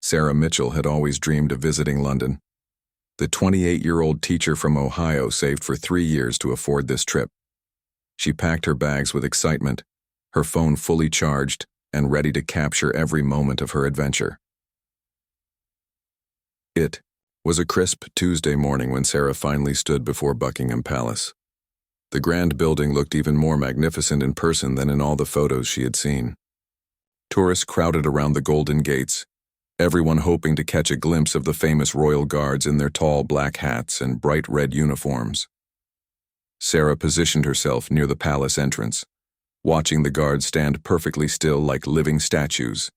Sarah Mitchell had always dreamed of visiting London. The 28-year-old teacher from Ohio saved for 3 years to afford this trip. She packed her bags with excitement, her phone fully charged and ready to capture every moment of her adventure. It was a crisp Tuesday morning when Sarah finally stood before Buckingham Palace. The grand building looked even more magnificent in person than in all the photos she had seen. Tourists crowded around the Golden Gates, everyone hoping to catch a glimpse of the famous royal guards in their tall black hats and bright red uniforms. Sarah positioned herself near the palace entrance, watching the guards stand perfectly still like living statues.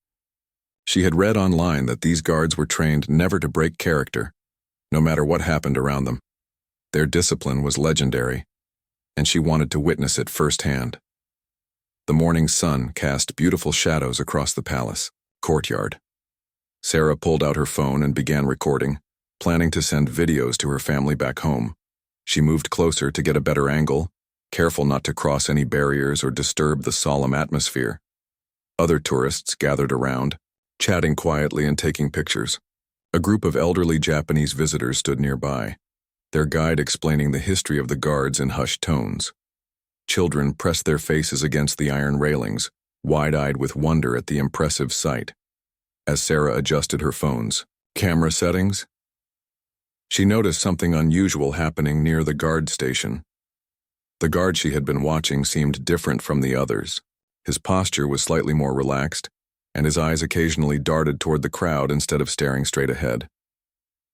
She had read online that these guards were trained never to break character, no matter what happened around them. Their discipline was legendary, and she wanted to witness it firsthand. The morning sun cast beautiful shadows across the palace courtyard. Sarah pulled out her phone and began recording, planning to send videos to her family back home. She moved closer to get a better angle, careful not to cross any barriers or disturb the solemn atmosphere. Other tourists gathered around, chatting quietly and taking pictures. A group of elderly Japanese visitors stood nearby, their guide explaining the history of the guards in hushed tones. Children pressed their faces against the iron railings, wide-eyed with wonder at the impressive sight. As Sarah adjusted her phone's camera settings, she noticed something unusual happening near the guard station. The guard she had been watching seemed different from the others. His posture was slightly more relaxed, and his eyes occasionally darted toward the crowd instead of staring straight ahead.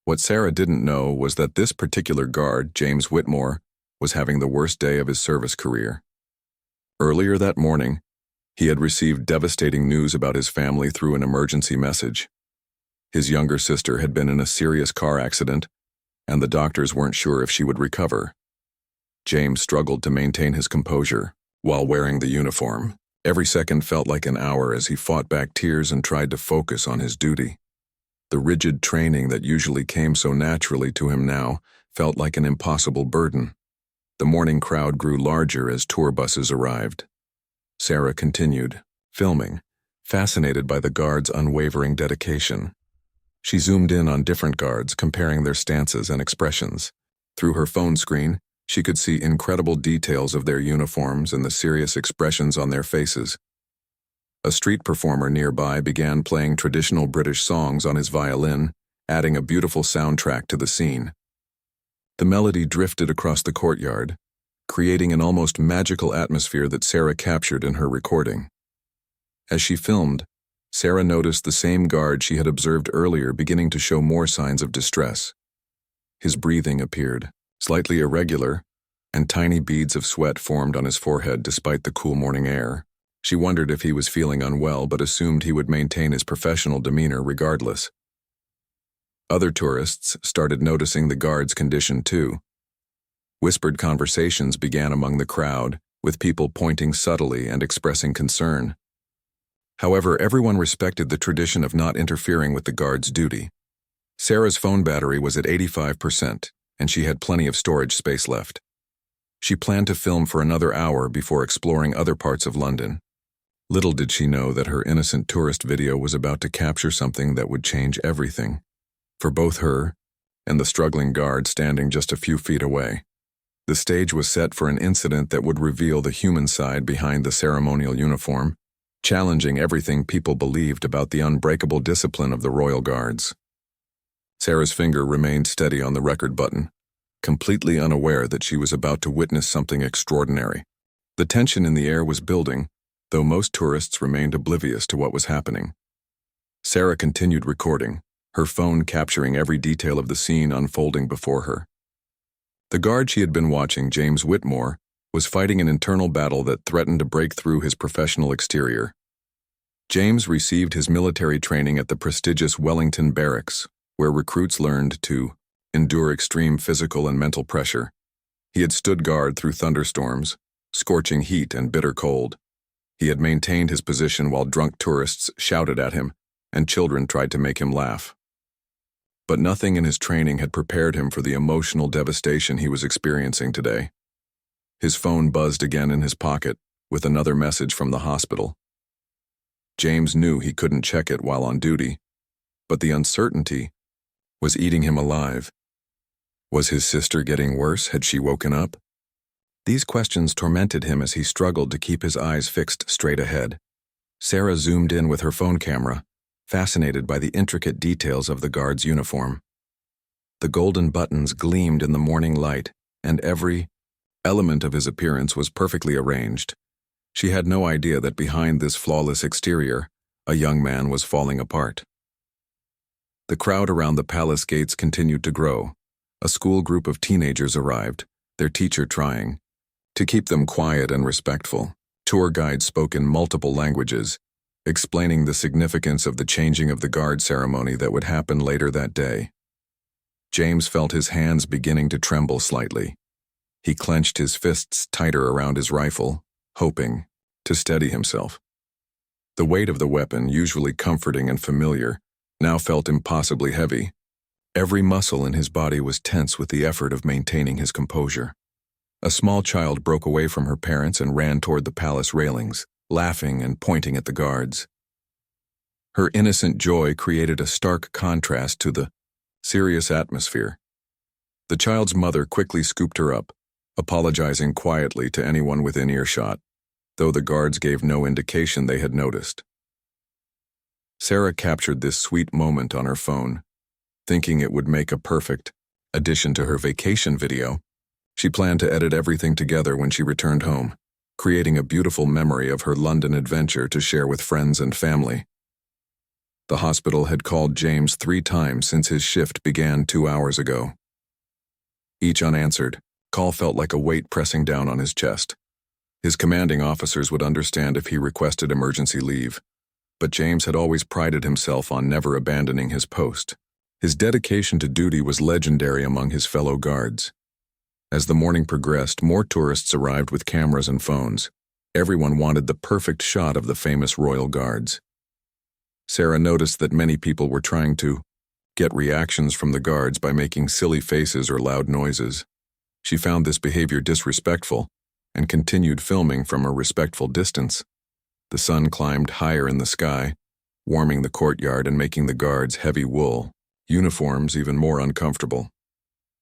What Sarah didn't know was that this particular guard, James Whitmore, was having the worst day of his service career. Earlier that morning, he had received devastating news about his family through an emergency message. His younger sister had been in a serious car accident, and the doctors weren't sure if she would recover. James struggled to maintain his composure while wearing the uniform. Every second felt like an hour as he fought back tears and tried to focus on his duty. The rigid training that usually came so naturally to him now felt like an impossible burden. The morning crowd grew larger as tour buses arrived. Sarah continued, filming, fascinated by the guards' unwavering dedication. She zoomed in on different guards, comparing their stances and expressions. Through her phone screen, she could see incredible details of their uniforms and the serious expressions on their faces. A street performer nearby began playing traditional British songs on his violin, adding a beautiful soundtrack to the scene. The melody drifted across the courtyard, creating an almost magical atmosphere that Sarah captured in her recording. As she filmed, Sarah noticed the same guard she had observed earlier beginning to show more signs of distress. His breathing appeared slightly irregular, and tiny beads of sweat formed on his forehead despite the cool morning air. She wondered if he was feeling unwell but assumed he would maintain his professional demeanor regardless. Other tourists started noticing the guard's condition too. Whispered conversations began among the crowd, with people pointing subtly and expressing concern. However, everyone respected the tradition of not interfering with the guard's duty. Sarah's phone battery was at 85%, and she had plenty of storage space left. She planned to film for another hour before exploring other parts of London. Little did she know that her innocent tourist video was about to capture something that would change everything, for both her and the struggling guard standing just a few feet away. The stage was set for an incident that would reveal the human side behind the ceremonial uniform, challenging everything people believed about the unbreakable discipline of the royal guards. Sarah's finger remained steady on the record button, completely unaware that she was about to witness something extraordinary. The tension in the air was building, though most tourists remained oblivious to what was happening. Sarah continued recording, her phone capturing every detail of the scene unfolding before her. The guard she had been watching, James Whitmore, was fighting an internal battle that threatened to break through his professional exterior. James received his military training at the prestigious Wellington Barracks, where recruits learned to endure extreme physical and mental pressure. He had stood guard through thunderstorms, scorching heat and bitter cold. He had maintained his position while drunk tourists shouted at him, and children tried to make him laugh. But nothing in his training had prepared him for the emotional devastation he was experiencing today. His phone buzzed again in his pocket, with another message from the hospital. James knew he couldn't check it while on duty, but the uncertainty was eating him alive. Was his sister getting worse? Had she woken up? These questions tormented him as he struggled to keep his eyes fixed straight ahead. Sarah zoomed in with her phone camera, fascinated by the intricate details of the guard's uniform. The golden buttons gleamed in the morning light, and every element of his appearance was perfectly arranged. She had no idea that behind this flawless exterior, a young man was falling apart. The crowd around the palace gates continued to grow. A school group of teenagers arrived, their teacher trying to keep them quiet and respectful. Tour guides spoke in multiple languages, explaining the significance of the changing of the guard ceremony that would happen later that day. James felt his hands beginning to tremble slightly. He clenched his fists tighter around his rifle, hoping to steady himself. The weight of the weapon, usually comforting and familiar, now felt impossibly heavy. Every muscle in his body was tense with the effort of maintaining his composure. A small child broke away from her parents and ran toward the palace railings, laughing and pointing at the guards. Her innocent joy created a stark contrast to the serious atmosphere. The child's mother quickly scooped her up, apologizing quietly to anyone within earshot, though the guards gave no indication they had noticed. Sarah captured this sweet moment on her phone, thinking it would make a perfect addition to her vacation video. She planned to edit everything together when she returned home, creating a beautiful memory of her London adventure to share with friends and family. The hospital had called James 3 times since his shift began 2 hours ago. Each unanswered, call felt like a weight pressing down on his chest. His commanding officers would understand if he requested emergency leave, but James had always prided himself on never abandoning his post. His dedication to duty was legendary among his fellow guards. As the morning progressed, more tourists arrived with cameras and phones. Everyone wanted the perfect shot of the famous royal guards. Sarah noticed that many people were trying to get reactions from the guards by making silly faces or loud noises. She found this behavior disrespectful and continued filming from a respectful distance. The sun climbed higher in the sky, warming the courtyard and making the guards' heavy wool uniforms even more uncomfortable.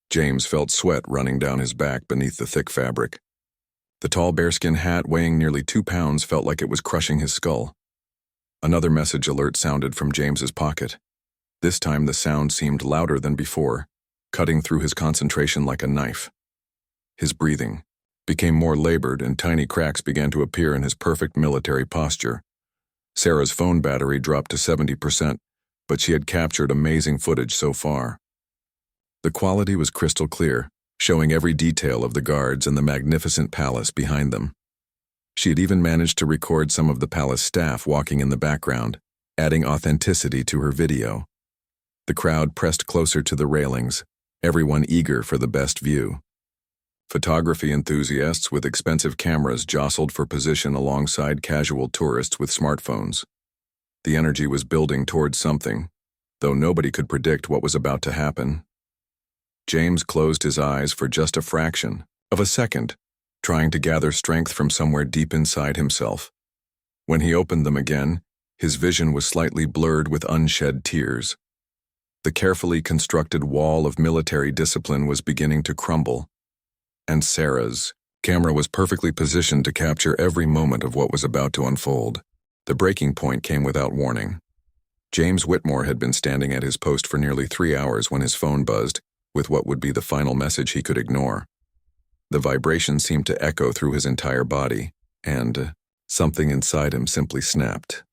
James felt sweat running down his back beneath the thick fabric. The tall bearskin hat, weighing nearly 2 pounds, felt like it was crushing his skull. Another message alert sounded from James's pocket. This time the sound seemed louder than before, cutting through his concentration like a knife. His breathing became more labored and tiny cracks began to appear in his perfect military posture. Sarah's phone battery dropped to 70%, but she had captured amazing footage so far. The quality was crystal clear, showing every detail of the guards and the magnificent palace behind them. She had even managed to record some of the palace staff walking in the background, adding authenticity to her video. The crowd pressed closer to the railings, everyone eager for the best view. Photography enthusiasts with expensive cameras jostled for position alongside casual tourists with smartphones. The energy was building towards something, though nobody could predict what was about to happen. James closed his eyes for just a fraction of a second, trying to gather strength from somewhere deep inside himself. When he opened them again, his vision was slightly blurred with unshed tears. The carefully constructed wall of military discipline was beginning to crumble, and Sarah's camera was perfectly positioned to capture every moment of what was about to unfold. The breaking point came without warning. James Whitmore had been standing at his post for nearly 3 hours when his phone buzzed, with what would be the final message he could ignore. The vibration seemed to echo through his entire body, and something inside him simply snapped.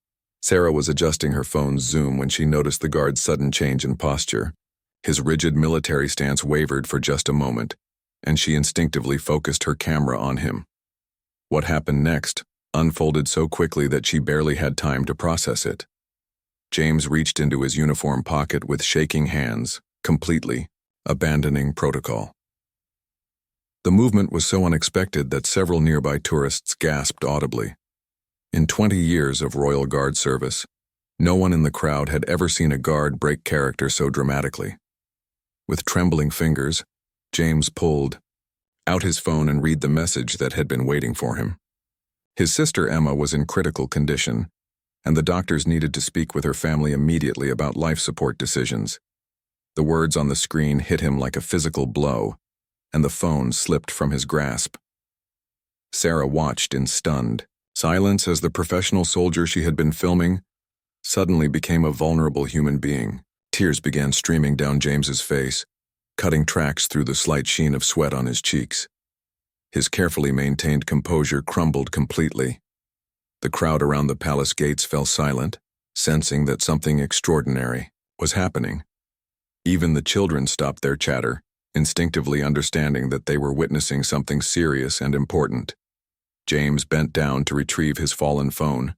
Sarah was adjusting her phone's zoom when she noticed the guard's sudden change in posture. His rigid military stance wavered for just a moment, and she instinctively focused her camera on him. What happened next unfolded so quickly that she barely had time to process it. James reached into his uniform pocket with shaking hands, completely abandoning protocol. The movement was so unexpected that several nearby tourists gasped audibly. In 20 years of Royal Guard service, no one in the crowd had ever seen a guard break character so dramatically. With trembling fingers, James pulled out his phone and read the message that had been waiting for him. His sister Emma was in critical condition, and the doctors needed to speak with her family immediately about life support decisions. The words on the screen hit him like a physical blow, and the phone slipped from his grasp. Sarah watched in stunned silence as the professional soldier she had been filming suddenly became a vulnerable human being. Tears began streaming down James's face, cutting tracks through the slight sheen of sweat on his cheeks. His carefully maintained composure crumbled completely. The crowd around the palace gates fell silent, sensing that something extraordinary was happening. Even the children stopped their chatter, instinctively understanding that they were witnessing something serious and important. James bent down to retrieve his fallen phone,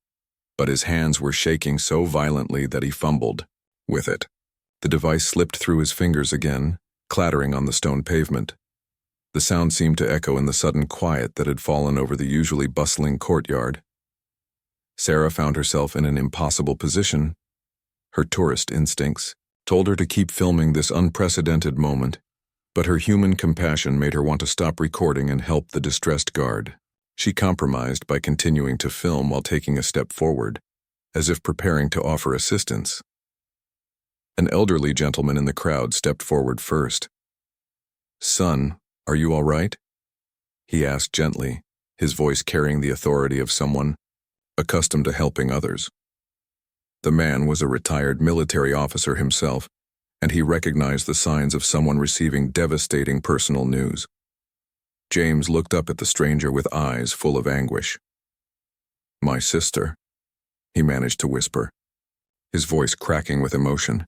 but his hands were shaking so violently that he fumbled with it. The device slipped through his fingers again, clattering on the stone pavement. The sound seemed to echo in the sudden quiet that had fallen over the usually bustling courtyard. Sarah found herself in an impossible position. Her tourist instincts told her to keep filming this unprecedented moment, but her human compassion made her want to stop recording and help the distressed guard. She compromised by continuing to film while taking a step forward, as if preparing to offer assistance. An elderly gentleman in the crowd stepped forward first. "Son, are you all right?" he asked gently, his voice carrying the authority of someone accustomed to helping others. The man was a retired military officer himself, and he recognized the signs of someone receiving devastating personal news. James looked up at the stranger with eyes full of anguish. "My sister," he managed to whisper, his voice cracking with emotion.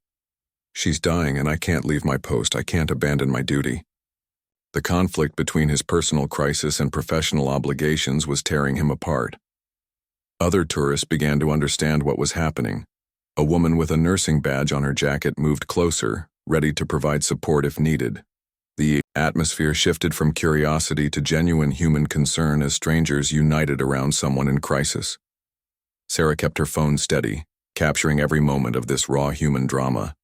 "She's dying and I can't leave my post. I can't abandon my duty." The conflict between his personal crisis and professional obligations was tearing him apart. Other tourists began to understand what was happening. A woman with a nursing badge on her jacket moved closer, ready to provide support if needed. The atmosphere shifted from curiosity to genuine human concern as strangers united around someone in crisis. Sarah kept her phone steady, capturing every moment of this raw human drama.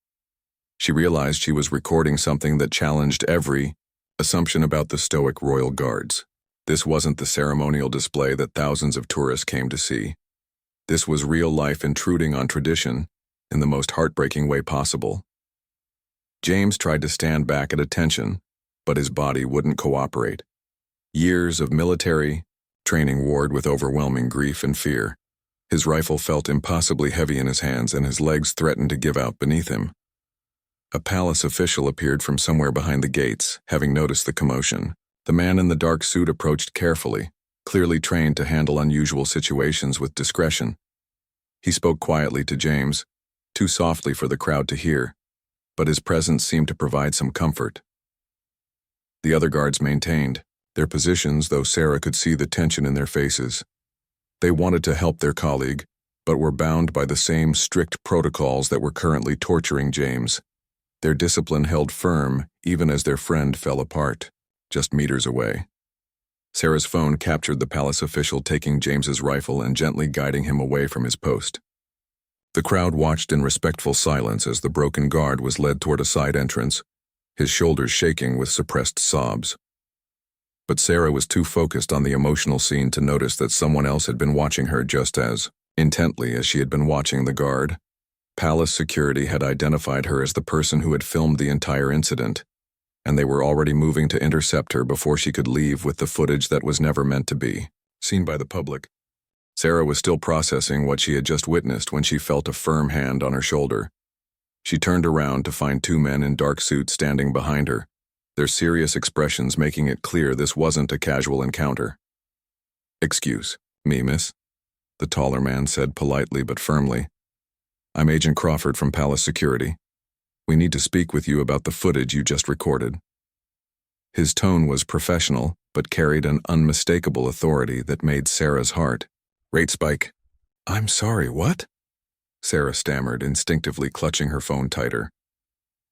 She realized she was recording something that challenged every assumption about the stoic royal guards. This wasn't the ceremonial display that thousands of tourists came to see. This was real life intruding on tradition in the most heartbreaking way possible. James tried to stand back at attention, but his body wouldn't cooperate. Years of military training warred with overwhelming grief and fear. His rifle felt impossibly heavy in his hands and his legs threatened to give out beneath him. A palace official appeared from somewhere behind the gates, having noticed the commotion. The man in the dark suit approached carefully, clearly trained to handle unusual situations with discretion. He spoke quietly to James, too softly for the crowd to hear, but his presence seemed to provide some comfort. The other guards maintained their positions, though Sarah could see the tension in their faces. They wanted to help their colleague, but were bound by the same strict protocols that were currently torturing James. Their discipline held firm even as their friend fell apart, just meters away. Sarah's phone captured the palace official taking James's rifle and gently guiding him away from his post. The crowd watched in respectful silence as the broken guard was led toward a side entrance, his shoulders shaking with suppressed sobs. But Sarah was too focused on the emotional scene to notice that someone else had been watching her just as intently as she had been watching the guard. Palace security had identified her as the person who had filmed the entire incident, and they were already moving to intercept her before she could leave with the footage that was never meant to be seen by the public. Sarah was still processing what she had just witnessed when she felt a firm hand on her shoulder. She turned around to find two men in dark suits standing behind her, their serious expressions making it clear this wasn't a casual encounter. "Excuse me, miss," the taller man said politely but firmly. "I'm Agent Crawford from Palace Security. We need to speak with you about the footage you just recorded." His tone was professional, but carried an unmistakable authority that made Sarah's heart rate spike. "I'm sorry, what?" Sarah stammered, instinctively clutching her phone tighter.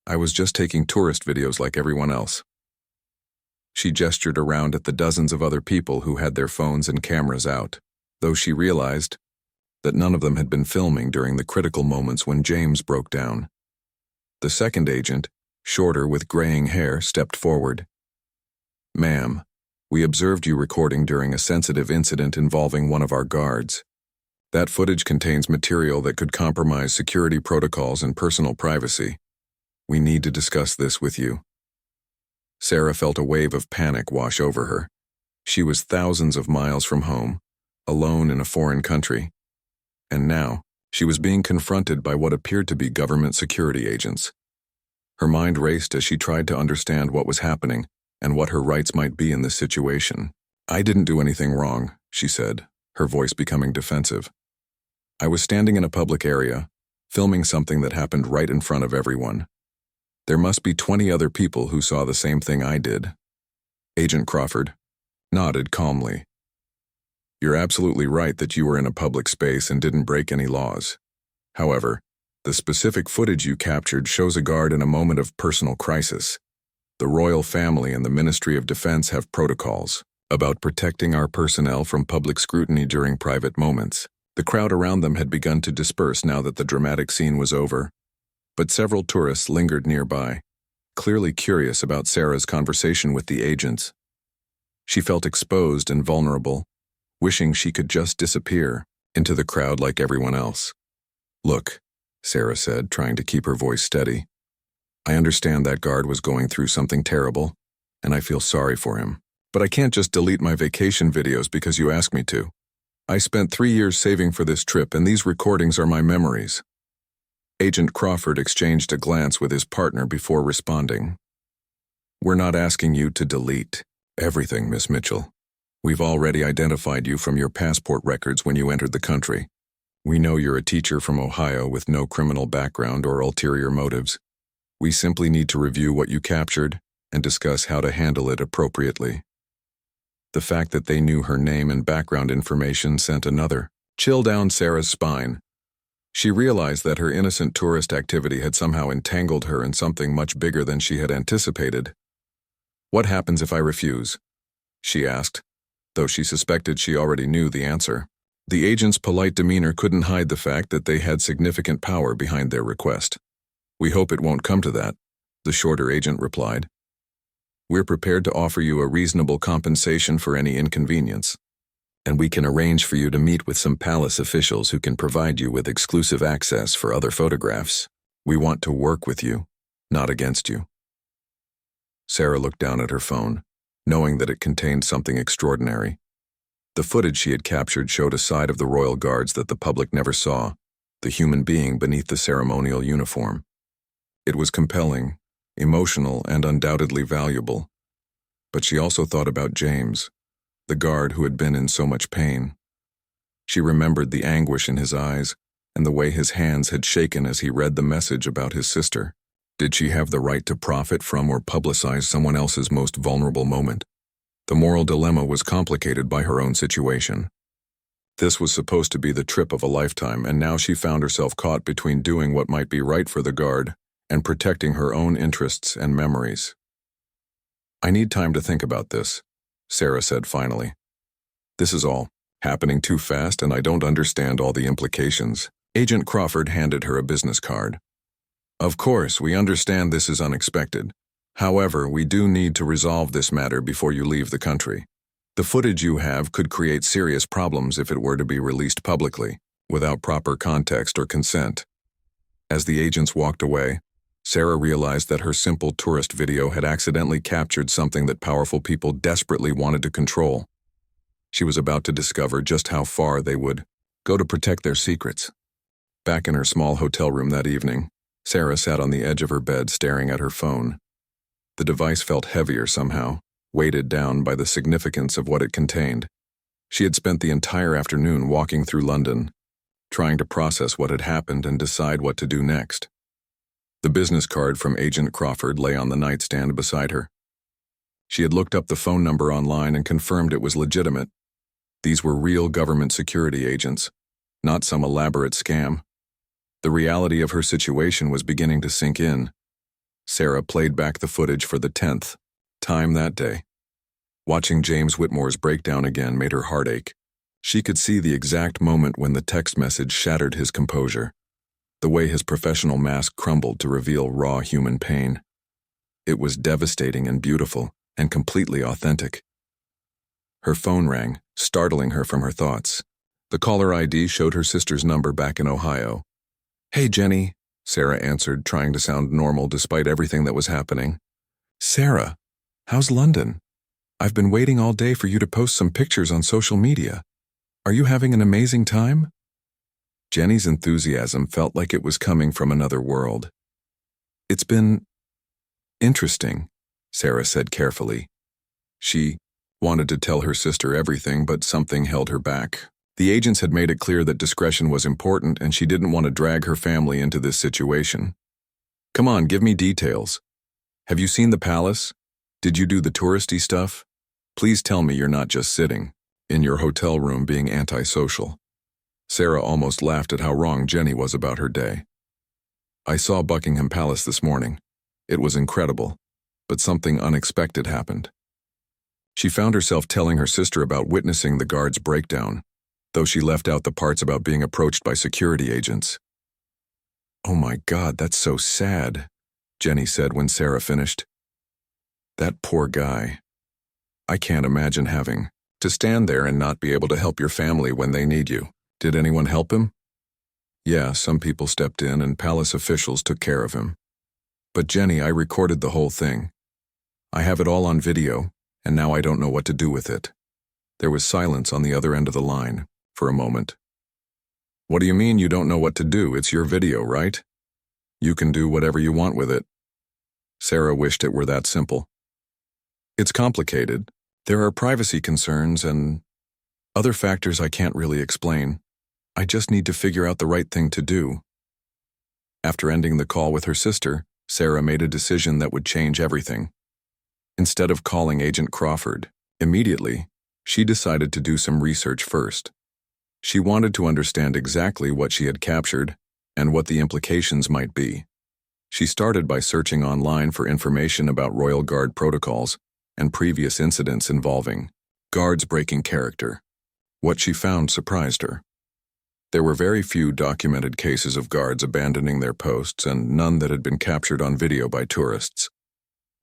"I was just taking tourist videos like everyone else." She gestured around at the dozens of other people who had their phones and cameras out, though she realized that none of them had been filming during the critical moments when James broke down. The second agent, shorter with graying hair, stepped forward. "Ma'am, we observed you recording during a sensitive incident involving one of our guards. That footage contains material that could compromise security protocols and personal privacy. We need to discuss this with you." Sarah felt a wave of panic wash over her. She was thousands of miles from home, alone in a foreign country. And now, she was being confronted by what appeared to be government security agents. Her mind raced as she tried to understand what was happening and what her rights might be in this situation. "I didn't do anything wrong," she said, her voice becoming defensive. "I was standing in a public area, filming something that happened right in front of everyone. There must be 20 other people who saw the same thing I did." Agent Crawford nodded calmly. "You're absolutely right that you were in a public space and didn't break any laws. However, the specific footage you captured shows a guard in a moment of personal crisis. The royal family and the Ministry of Defense have protocols about protecting our personnel from public scrutiny during private moments." The crowd around them had begun to disperse now that the dramatic scene was over, but several tourists lingered nearby, clearly curious about Sarah's conversation with the agents. She felt exposed and vulnerable, wishing she could just disappear into the crowd like everyone else. "Look," Sarah said, trying to keep her voice steady. "I understand that guard was going through something terrible, and I feel sorry for him. But I can't just delete my vacation videos because you asked me to. I spent 3 years saving for this trip, and these recordings are my memories." Agent Crawford exchanged a glance with his partner before responding. "We're not asking you to delete everything, Miss Mitchell. We've already identified you from your passport records when you entered the country. We know you're a teacher from Ohio with no criminal background or ulterior motives. We simply need to review what you captured and discuss how to handle it appropriately." The fact that they knew her name and background information sent another chill down Sarah's spine. She realized that her innocent tourist activity had somehow entangled her in something much bigger than she had anticipated. "What happens if I refuse?" she asked, though she suspected she already knew the answer. The agent's polite demeanor couldn't hide the fact that they had significant power behind their request. "We hope it won't come to that," the shorter agent replied. "We're prepared to offer you a reasonable compensation for any inconvenience, and we can arrange for you to meet with some palace officials who can provide you with exclusive access for other photographs. We want to work with you, not against you." Sarah looked down at her phone, knowing that it contained something extraordinary. The footage she had captured showed a side of the royal guards that the public never saw, the human being beneath the ceremonial uniform. It was compelling, emotional, and undoubtedly valuable. But she also thought about James, the guard who had been in so much pain. She remembered the anguish in his eyes and the way his hands had shaken as he read the message about his sister. Did she have the right to profit from or publicize someone else's most vulnerable moment? The moral dilemma was complicated by her own situation. This was supposed to be the trip of a lifetime, and now she found herself caught between doing what might be right for the guard and protecting her own interests and memories. "I need time to think about this," Sarah said finally. "This is all happening too fast, and I don't understand all the implications." Agent Crawford handed her a business card. "Of course, we understand this is unexpected. However, we do need to resolve this matter before you leave the country. The footage you have could create serious problems if it were to be released publicly, without proper context or consent." As the agents walked away, Sarah realized that her simple tourist video had accidentally captured something that powerful people desperately wanted to control. She was about to discover just how far they would go to protect their secrets. Back in her small hotel room that evening, Sarah sat on the edge of her bed staring at her phone. The device felt heavier somehow, weighted down by the significance of what it contained. She had spent the entire afternoon walking through London, trying to process what had happened and decide what to do next. The business card from Agent Crawford lay on the nightstand beside her. She had looked up the phone number online and confirmed it was legitimate. These were real government security agents, not some elaborate scam. The reality of her situation was beginning to sink in. Sarah played back the footage for the 10th time that day. Watching James Whitmore's breakdown again made her heart ache. She could see the exact moment when the text message shattered his composure, the way his professional mask crumbled to reveal raw human pain. It was devastating and beautiful, and completely authentic. Her phone rang, startling her from her thoughts. The caller ID showed her sister's number back in Ohio. "Hey, Jenny," Sarah answered, trying to sound normal despite everything that was happening. "Sarah, how's London? I've been waiting all day for you to post some pictures on social media. Are you having an amazing time?" Jenny's enthusiasm felt like it was coming from another world. "It's been interesting," Sarah said carefully. She wanted to tell her sister everything, but something held her back. The agents had made it clear that discretion was important, and she didn't want to drag her family into this situation. "Come on, give me details. Have you seen the palace? Did you do the touristy stuff? Please tell me you're not just sitting in your hotel room being antisocial." Sarah almost laughed at how wrong Jenny was about her day. "I saw Buckingham Palace this morning. It was incredible, but something unexpected happened." She found herself telling her sister about witnessing the guard's breakdown, though she left out the parts about being approached by security agents. "Oh my God, that's so sad," Jenny said when Sarah finished. "That poor guy. I can't imagine having to stand there and not be able to help your family when they need you. Did anyone help him?" "Yeah, some people stepped in and palace officials took care of him. But Jenny, I recorded the whole thing. I have it all on video, and now I don't know what to do with it." There was silence on the other end of the line for a moment. "What do you mean you don't know what to do? It's your video, right? You can do whatever you want with it." Sarah wished it were that simple. "It's complicated. There are privacy concerns and other factors I can't really explain. I just need to figure out the right thing to do." After ending the call with her sister, Sarah made a decision that would change everything. Instead of calling Agent Crawford immediately, she decided to do some research first. She wanted to understand exactly what she had captured and what the implications might be. She started by searching online for information about RoyalGuard protocols and previous incidents involving guards breaking character. What she found surprised her. There were very few documented cases of guards abandoning their posts and none that had been captured on video by tourists.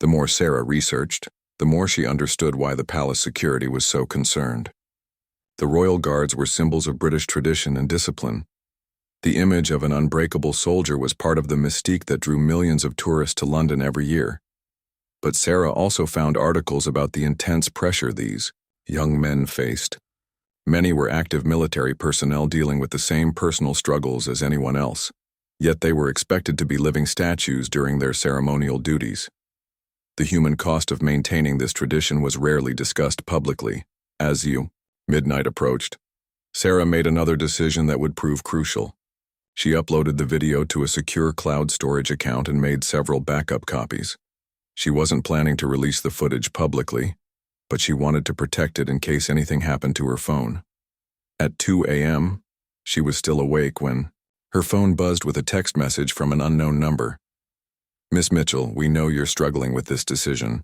The more Sarah researched, the more she understood why the palace security was so concerned. The royal guards were symbols of British tradition and discipline. The image of an unbreakable soldier was part of the mystique that drew millions of tourists to London every year. But Sarah also found articles about the intense pressure these young men faced. Many were active military personnel dealing with the same personal struggles as anyone else, yet they were expected to be living statues during their ceremonial duties. The human cost of maintaining this tradition was rarely discussed publicly. As midnight approached, Sarah made another decision that would prove crucial. She uploaded the video to a secure cloud storage account and made several backup copies. She wasn't planning to release the footage publicly, but she wanted to protect it in case anything happened to her phone. At 2 a.m., she was still awake when her phone buzzed with a text message from an unknown number. "Miss Mitchell, we know you're struggling with this decision.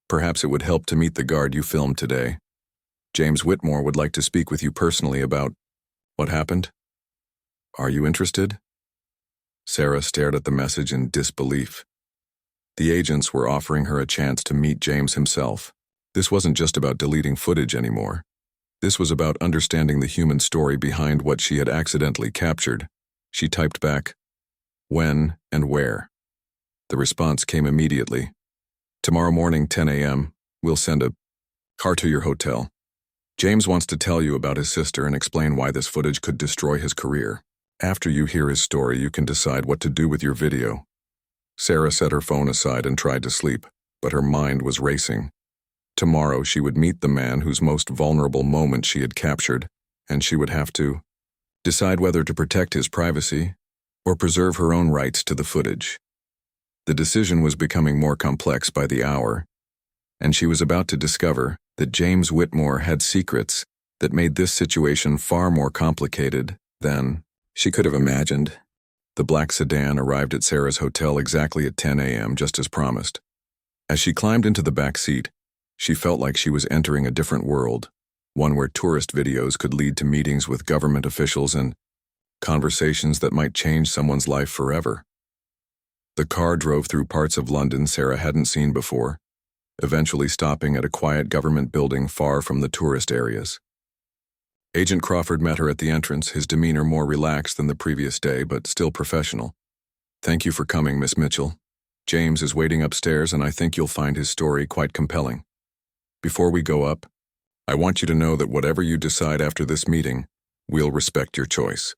Perhaps it would help to meet the guard you filmed today. James Whitmore would like to speak with you personally about what happened. Are you interested?" Sarah stared at the message in disbelief. The agents were offering her a chance to meet James himself. This wasn't just about deleting footage anymore. This was about understanding the human story behind what she had accidentally captured. She typed back, "When and where?" The response came immediately. "Tomorrow morning, 10 a.m., we'll send a car to your hotel. James wants to tell you about his sister and explain why this footage could destroy his career. After you hear his story, you can decide what to do with your video." Sarah set her phone aside and tried to sleep, but her mind was racing. Tomorrow she would meet the man whose most vulnerable moment she had captured, and she would have to decide whether to protect his privacy or preserve her own rights to the footage. The decision was becoming more complex by the hour, and she was about to discover that James Whitmore had secrets that made this situation far more complicated than she could have imagined. The black sedan arrived at Sarah's hotel exactly at 10 a.m., just as promised. As she climbed into the back seat, she felt like she was entering a different world, one where tourist videos could lead to meetings with government officials and conversations that might change someone's life forever. The car drove through parts of London Sarah hadn't seen before, eventually stopping at a quiet government building far from the tourist areas. Agent Crawford met her at the entrance, his demeanor more relaxed than the previous day, but still professional. "Thank you for coming, Miss Mitchell. James is waiting upstairs, and I think you'll find his story quite compelling. Before we go up, I want you to know that whatever you decide after this meeting, we'll respect your choice."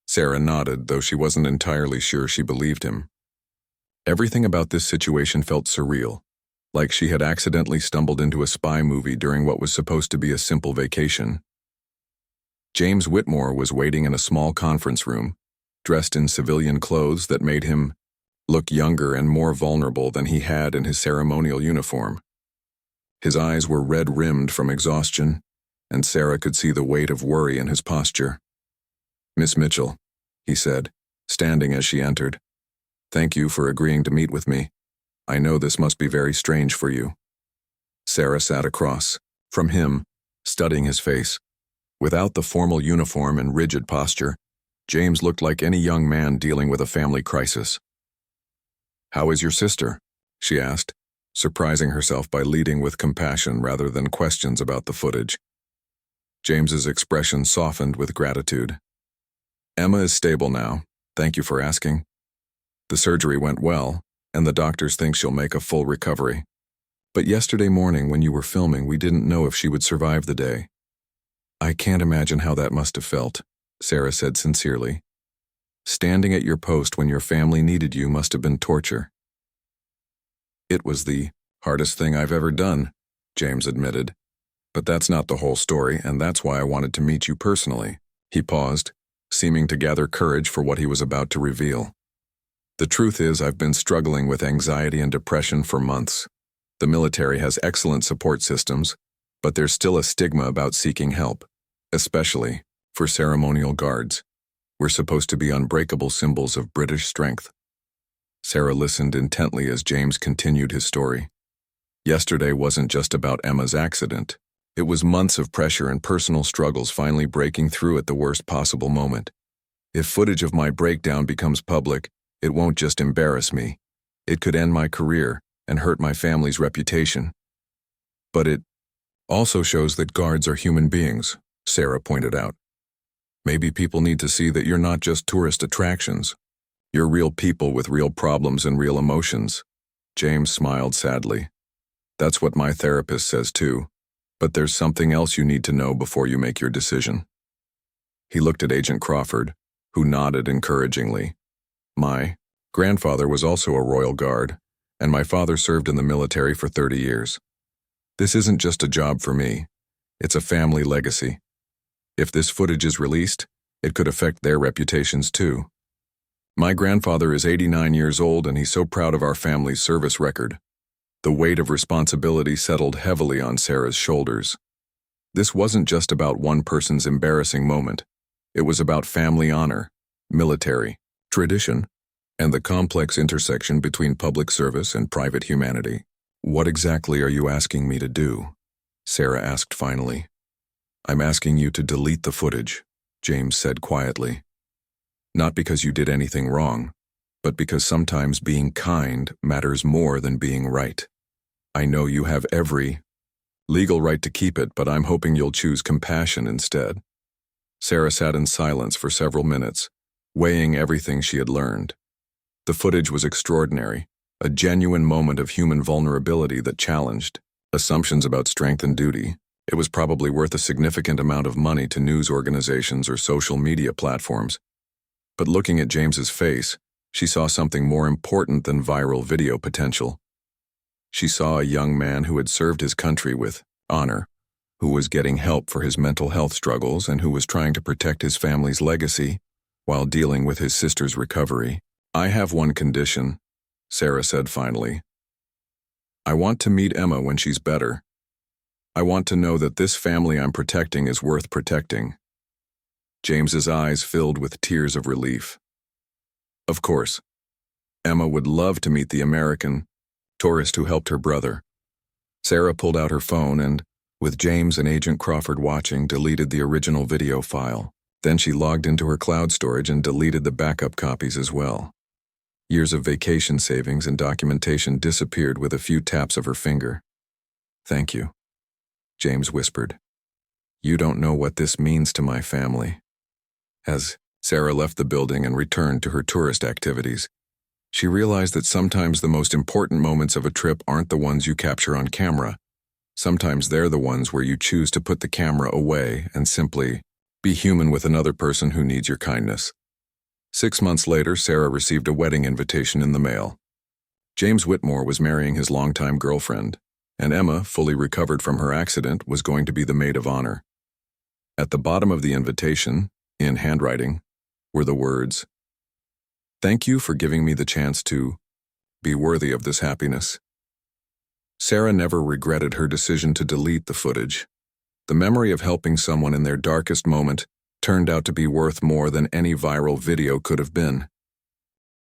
Sarah nodded, though she wasn't entirely sure she believed him. Everything about this situation felt surreal, like she had accidentally stumbled into a spy movie during what was supposed to be a simple vacation. James Whitmore was waiting in a small conference room, dressed in civilian clothes that made him look younger and more vulnerable than he had in his ceremonial uniform. His eyes were red-rimmed from exhaustion, and Sarah could see the weight of worry in his posture. "Miss Mitchell," he said, standing as she entered. "Thank you for agreeing to meet with me. I know this must be very strange for you." Sarah sat across from him, studying his face. Without the formal uniform and rigid posture, James looked like any young man dealing with a family crisis. "How is your sister?" she asked, surprising herself by leading with compassion rather than questions about the footage. James's expression softened with gratitude. "Emma is stable now, thank you for asking. The surgery went well, and the doctors think she'll make a full recovery. But yesterday morning when you were filming, we didn't know if she would survive the day." "I can't imagine how that must have felt," Sarah said sincerely. "Standing at your post when your family needed you must have been torture." "It was the hardest thing I've ever done," James admitted. "But that's not the whole story, and that's why I wanted to meet you personally." He paused, seeming to gather courage for what he was about to reveal. "The truth is, I've been struggling with anxiety and depression for months. The military has excellent support systems, but there's still a stigma about seeking help, especially for ceremonial guards. We're supposed to be unbreakable symbols of British strength." Sarah listened intently as James continued his story. Yesterday wasn't just about Emma's accident. It was months of pressure and personal struggles finally breaking through at the worst possible moment. "If footage of my breakdown becomes public, it won't just embarrass me. It could end my career and hurt my family's reputation. But it also shows that guards are human beings," Sarah pointed out. "Maybe people need to see that you're not just tourist attractions. You're real people with real problems and real emotions." James smiled sadly. "That's what my therapist says too. But there's something else you need to know before you make your decision." He looked at Agent Crawford, who nodded encouragingly. "My grandfather was also a Royal Guard, and my father served in the military for 30 years. This isn't just a job for me. It's a family legacy. If this footage is released, it could affect their reputations too. My grandfather is 89 years old, and he's so proud of our family's service record." The weight of responsibility settled heavily on Sarah's shoulders. This wasn't just about one person's embarrassing moment. It was about family honor, military, tradition, and the complex intersection between public service and private humanity. "What exactly are you asking me to do?" Sarah asked finally. "I'm asking you to delete the footage," James said quietly. "Not because you did anything wrong, but because sometimes being kind matters more than being right. I know you have every legal right to keep it, but I'm hoping you'll choose compassion instead." Sarah sat in silence for several minutes, weighing everything she had learned. The footage was extraordinary, a genuine moment of human vulnerability that challenged assumptions about strength and duty. It was probably worth a significant amount of money to news organizations or social media platforms. But looking at James's face, she saw something more important than viral video potential. She saw a young man who had served his country with honor, who was getting help for his mental health struggles, and who was trying to protect his family's legacy while dealing with his sister's recovery. "I have one condition," Sarah said finally. "I want to meet Emma when she's better. I want to know that this family I'm protecting is worth protecting." James's eyes filled with tears of relief. Of course, Emma would love to meet the American tourist who helped her brother. Sarah pulled out her phone and, with James and Agent Crawford watching, deleted the original video file. Then she logged into her cloud storage and deleted the backup copies as well. Years of vacation savings and documentation disappeared with a few taps of her finger. "Thank you," James whispered. You don't know what this means to my family. As Sarah left the building and returned to her tourist activities, she realized that sometimes the most important moments of a trip aren't the ones you capture on camera. Sometimes they're the ones where you choose to put the camera away and simply be human with another person who needs your kindness. 6 months later, Sarah received a wedding invitation in the mail. James Whitmore was marrying his longtime girlfriend, and Emma, fully recovered from her accident, was going to be the maid of honor. At the bottom of the invitation, in handwriting, were the words, "Thank you for giving me the chance to be worthy of this happiness." Sarah never regretted her decision to delete the footage. The memory of helping someone in their darkest moment turned out to be worth more than any viral video could have been.